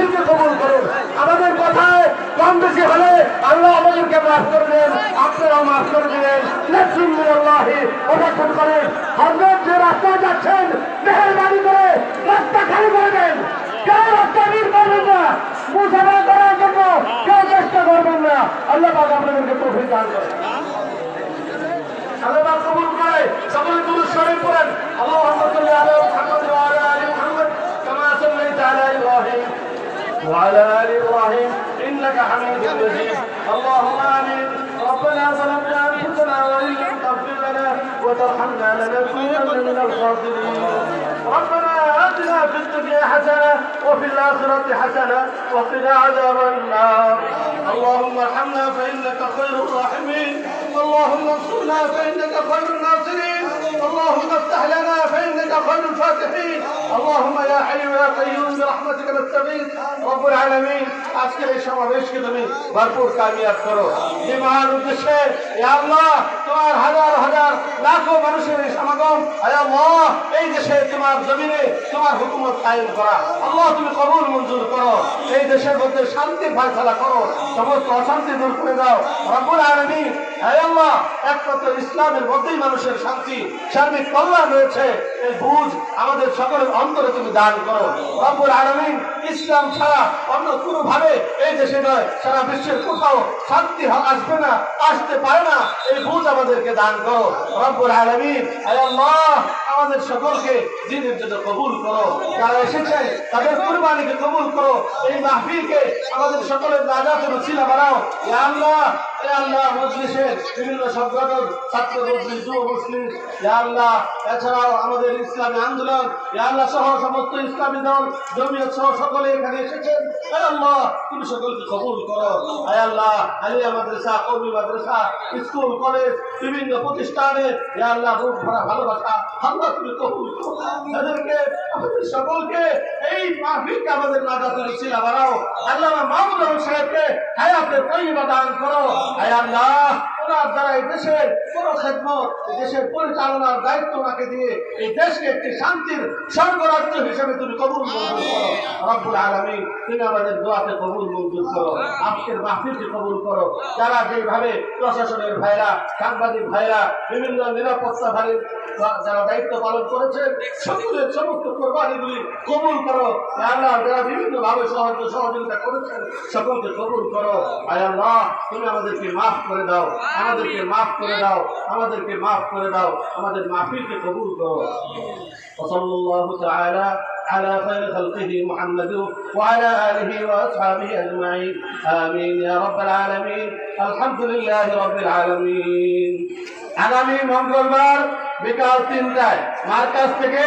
মাহফিলকে কবুল করুন। আমাদের কথায় কম বেশি হলে আল্লাহ আমাদেরকে মাফ করে দেন, আপনারাও মাফ করে দিলেন। আল্লাহি অবস্থান করেন। হযরত যে রাস্তায় যাচ্ছেন মেহেরবানি করে রাস্তা খালি করে দেন। কেউ রাস্তা বের করবেন না, মুসাফা করার জন্য কেউ চেষ্টা করবেন না। আল্লাহ পাক আপনাদেরকে তৌফিক দান করেন। আল্লাহ পাক কবুল করে। সকলে দুরূদ শরীফ পড়েন। আল্লাহুম্মা সাল্লি আলা মুহাম্মাদ ওয়া আলা আলি মুহাম্মাদ কামা সাল্লাইতা আলা ইব্রাহিম وعلى آل إبراهيم إنك حميد مجيد. اللهم آمين. ربنا ظلمنا أنفسنا وإن لم تغفر لنا وترحمنا لنكونن من الخاسرين. ربنا آتنا في الدنيا حسنة وفي الآخرة حسنة وقنا عذاب النار. اللهم ارحمنا فإنك خير الراحمين. اللهم انصرنا فإنك خير الناصرين. اللهم افتح لنا فإنك خير الفاتحين. اللهم يا حي يا قيوم برحمتك نستغيث. رب العالمين আজকের এই সমাবেশকে তুমি ভরপুর কামিয়াব করো। যে মহান উদ্দেশ্যে ইয়া আল্লাহ তোমার হাজার হাজার লাখো মানুষের এই সমাগম, হে আল্লাহ এই দেশে তোমার জমিনে তোমার হুকুমত কায়েম করা, আল্লাহ তুমি কবুল মঞ্জুর করো। এই দেশের মধ্যে শান্তি ফয়সালা করো, সমস্ত অশান্তি দূর করে দাও। রব্বুল আলামিন হে আল্লাহ একমাত্র ইসলামের মধ্যেই মানুষের শান্তি সার্বিক কল্যাণ রয়েছে, এই বুঝ আমাদের সকলের অন্তরে তুমি দান করো। রব্বুল আলামিন ইসলাম ছাড়া অন্য কোনো ভাবে এই দেশে নয় সারা বিশ্বের কোথাও শান্তি আসবে না, আসতে পারে না, এই বুঝ আমাদেরকে দান করো। রব্বুল আলামিন হে আল্লাহ আমাদের সকলকে দ্বীনের জন্য কবুল করো। যারা এসেছেন তাদের কুরবানিকে কবুল করো। এই মাহফিলকে আমাদের সকলের নাজাতের ওসিলা বানাও। ইয়া আল্লাহ ইয়া আল্লাহ মজলিসের বিভিন্ন সংগঠন, ছাত্র মজলিস, যুব মজলিস, ইয়া আল্লাহ এছাড়াও আমাদের ইসলামী আন্দোলন, ইয়া আল্লাহ সহ সমস্ত ইসলামী দল, জমিয়ত সহ সকলে এখানে এসেছেন। হে আল্লাহ তুমি সকলকে কবুল করো। হে আল্লাহ আলিয়া মাদ্রাসা, কওমি মাদ্রাসা, স্কুল, কলেজ, বিভিন্ন প্রতিষ্ঠানে ইয়া আল্লাহ রূপ ভরা ভালোবাসা আল্লাহ তুমি কবুল করো। তাদেরকে আমাদের সকলকে এই মাহফিলকে আমাদের নাজাতের ওসিলা বানাও। আল্লাহ মাহমুদ আলম সাহেবকে হায়াতে তয়্যিবা দান করো। হে আল্লাহ ওনার দ্বারা এই দেশের কোন খেদমত, এই দেশের পরিচালনার দায়িত্ব ওনাকে দিয়ে এই দেশকে একটি শান্তির স্বর্গরাজ্য হিসেবে তুমি কবুল মঞ্জুর করো। রব্বুল আলামিন তুমি আমাদের দোয়াকে কবুল মঞ্জুর করো, আজকের মাহফিলকে কবুল করো। যারা যেভাবে প্রশাসনের ভাইরা, সাংবাদিক ভাইরা, বিভিন্ন নিরাপত্তা ভারী যারা দায়িত্ব পালন করেছেন সকলের সমস্ত কোরবানিগুলি কবুল করো। আল্লাহ যারা বিভিন্ন ভাবে সহযোগিতা করেছেন সকলকে কবুল করো। আয় আল্লাহ তুমি আমাদেরকে মাফ করে দাও, আমাদেরকে মাফ করে দাও, আমাদেরকে মাফ করে দাও, আমাদের মাহফিলকে কবুল করো। সাল্লাল্লাহু তাআলা على خير خلقه محمد وعلى آله وأصحابه أجمعين آمين يا رب العالمين الحمد لله رب العالمين। আগামী মঙ্গলবার বিকাল 3টায় মার্কাজ থেকে